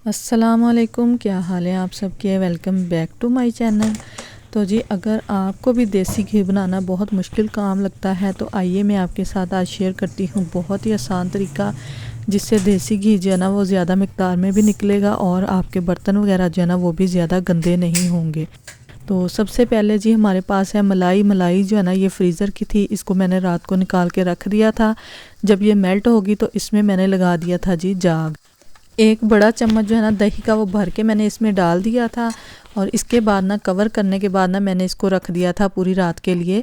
अस्सलामुअलैकुम, क्या हाल है आप सबके। Welcome back to my channel. तो जी, अगर आपको भी देसी घी बनाना बहुत मुश्किल काम लगता है तो आइए मैं आपके साथ आज शेयर करती हूँ बहुत ही आसान तरीका, जिससे देसी घी जो है ना वो ज़्यादा मिकदार में भी निकलेगा और आपके बर्तन वगैरह जो है ना वो भी ज़्यादा गंदे नहीं होंगे। तो सबसे पहले जी हमारे पास है मलाई जो है ना ये फ्रीज़र की थी, इसको मैंने रात को निकाल के रख दिया था। जब ये मेल्ट होगी तो इसमें मैंने लगा दिया था जी जाग। एक बड़ा चम्मच जो है ना दही का वो भर के मैंने इसमें डाल दिया था और इसके बाद ना कवर करने के बाद ना मैंने इसको रख दिया था पूरी रात के लिए।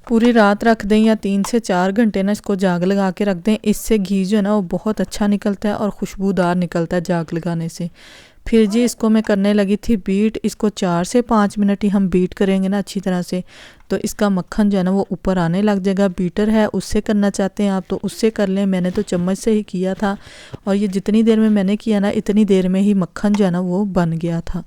पूरी रात रख दें या 3 से 4 घंटे ना इसको जाग लगा के रख दें। इससे घी जो है ना वो बहुत अच्छा निकलता है और खुशबूदार निकलता है जाग लगाने से। फिर जी इसको मैं करने लगी थी बीट। इसको 4 से 5 मिनट ही हम बीट करेंगे ना अच्छी तरह से, तो इसका मक्खन जो है ना वो ऊपर आने लग जाएगा। बीटर है उससे करना चाहते हैं आप तो उससे कर लें, मैंने तो चम्मच से ही किया था और ये जितनी देर में मैंने किया ना इतनी देर में ही मक्खन जो है ना वो बन गया था।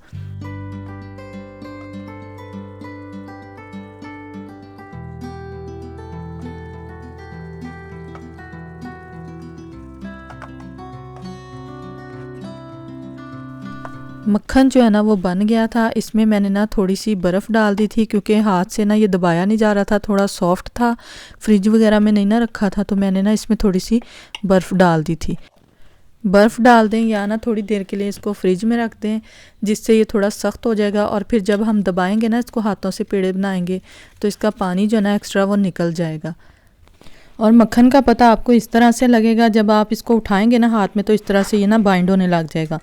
मक्खन जो है ना वो बन गया था। इसमें मैंने ना थोड़ी सी बर्फ़ डाल दी थी क्योंकि हाथ से ना ये दबाया नहीं जा रहा था, थोड़ा सॉफ्ट था, फ्रिज वगैरह में नहीं ना रखा था, तो मैंने ना इसमें थोड़ी सी बर्फ़ डाल दी थी। बर्फ़ डाल दें या ना थोड़ी देर के लिए इसको फ्रिज में रख दें, जिससे ये थोड़ा सख्त हो जाएगा और फिर जब हम दबाएंगे ना इसको हाथों से पेड़े बनाएंगे तो इसका पानी जो है ना एक्स्ट्रा वो निकल जाएगा। और मक्खन का पता आपको इस तरह से लगेगा, जब आप इसको उठाएंगे ना हाथ में तो इस तरह से ये ना बाइंड होने लग जाएगा।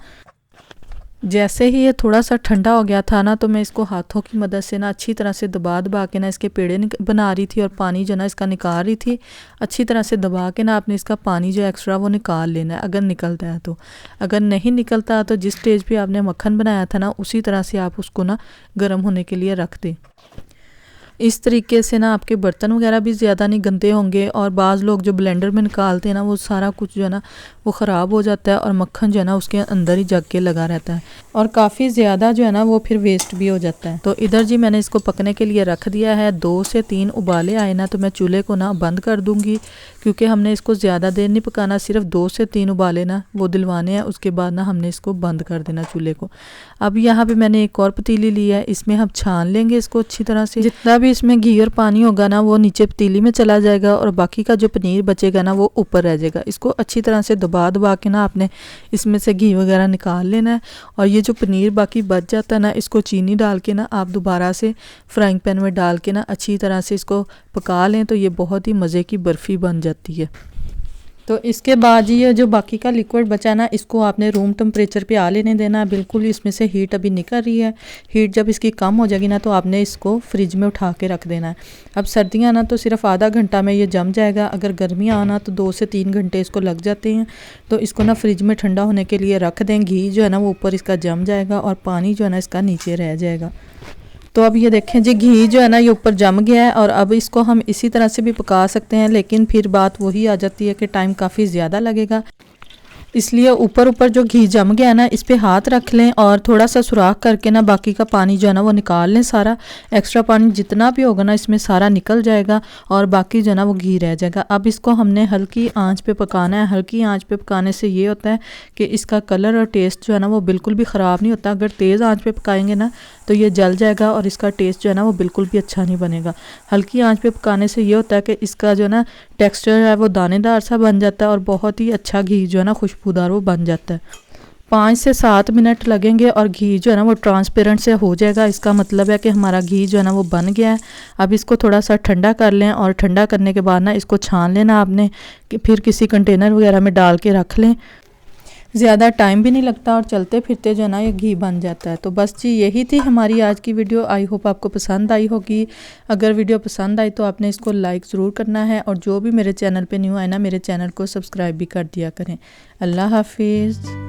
जैसे ही ये थोड़ा सा ठंडा हो गया था ना तो मैं इसको हाथों की मदद से ना अच्छी तरह से दबा दबा के ना इसके पेड़े बना रही थी और पानी जो ना इसका निकाल रही थी। अच्छी तरह से दबा के ना आपने इसका पानी जो एक्स्ट्रा वो निकाल लेना है अगर निकलता है तो। अगर नहीं निकलता तो जिस स्टेज पे आपने मक्खन बनाया था ना उसी तरह से आप उसको ना गर्म होने के लिए रख दें। इस तरीके से ना आपके बर्तन वगैरह भी ज़्यादा नहीं गंदे होंगे। और बाज़ लोग जो ब्लेंडर में निकालते हैं ना वो सारा कुछ जो है ना वो ख़राब हो जाता है और मक्खन जो है ना उसके अंदर ही जग के लगा रहता है और काफ़ी ज़्यादा जो है ना वो फिर वेस्ट भी हो जाता है। तो इधर जी मैंने इसको पकने के लिए रख दिया है। 2 से 3 उबाले आए ना तो मैं चूल्हे को ना बंद कर दूँगी, क्योंकि हमने इसको ज़्यादा देर नहीं पकाना, सिर्फ 2 से 3 उबाले ना वो दिलवाने हैं। उसके बाद ना हमने इसको बंद कर देना चूल्हे को। अब यहाँ पे मैंने एक और पतीली ली है, इसमें हम छान लेंगे इसको अच्छी तरह से। जितना भी इसमें घी और पानी होगा ना वो नीचे पतीली में चला जाएगा और बाकी का जो पनीर बचेगा ना वो ऊपर रह जाएगा। इसको अच्छी तरह से दबा दबा के ना आपने इसमें से घी वगैरह निकाल लेना है। और ये जो पनीर बाकी बच जाता है ना इसको चीनी डाल के ना आप दोबारा से फ्राइंग पैन में डाल के ना अच्छी तरह से इसको पका लें तो ये बहुत ही मज़े की बर्फ़ी बन जाती है। तो इसके बाद ये जो बाकी का लिक्विड बचा ना इसको आपने रूम टेम्परेचर पे आ लेने देना है। बिल्कुल इसमें से हीट अभी निकल रही है। हीट जब इसकी कम हो जाएगी ना तो आपने इसको फ्रिज में उठा के रख देना है। अब सर्दियाँ ना तो सिर्फ आधा घंटा में ये जम जाएगा, अगर गर्मियाँ आना तो 2 से 3 घंटे इसको लग जाते हैं। तो इसको ना फ्रिज में ठंडा होने के लिए रख दें। घी जो है ना वो ऊपर इसका जम जाएगा और पानी जो है ना इसका नीचे रह जाएगा। तो अब ये देखें जी घी जो है ना ये ऊपर जम गया है और अब इसको हम इसी तरह से भी पका सकते हैं, लेकिन फिर बात वही आ जाती है कि टाइम काफ़ी ज़्यादा लगेगा। इसलिए ऊपर ऊपर जो घी जम गया है ना इस पे हाथ रख लें और थोड़ा सा सुराख करके ना बाकी का पानी जो है ना वो निकाल लें। सारा एक्स्ट्रा पानी जितना भी होगा ना इसमें सारा निकल जाएगा और बाकी जो है ना वो घी रह जाएगा। अब इसको हमने हल्की आंच पे पकाना है। हल्की आंच पे पकाने से ये होता है कि इसका कलर और टेस्ट जो है ना वो बिल्कुल भी ख़राब नहीं होता। अगर तेज़ आंच पे पकाएंगे ना तो ये जल जाएगा और इसका टेस्ट जो है ना वो बिल्कुल भी अच्छा नहीं बनेगा। हल्की आंच पे पकाने से ये होता है कि इसका जो है ना टेक्सचर है वो दानेदार सा बन जाता है और बहुत ही अच्छा घी जो है ना खुशबूदार वो बन जाता है। 5 से 7 मिनट लगेंगे और घी जो है ना वो ट्रांसपेरेंट से हो जाएगा। इसका मतलब है कि हमारा घी जो है ना वो बन गया है। अब इसको थोड़ा सा ठंडा कर लें और ठंडा करने के बाद ना इसको छान लेना आपने, फिर किसी कंटेनर वगैरह में डाल के रख लें। ज़्यादा टाइम भी नहीं लगता और चलते फिरते जो है ना ये घी बन जाता है। तो बस जी यही थी हमारी आज की वीडियो। आई होप आपको पसंद आई होगी। अगर वीडियो पसंद आई तो आपने इसको लाइक ज़रूर करना है और जो भी मेरे चैनल पे न्यू आए ना मेरे चैनल को सब्सक्राइब भी कर दिया करें। अल्लाह हाफिज़।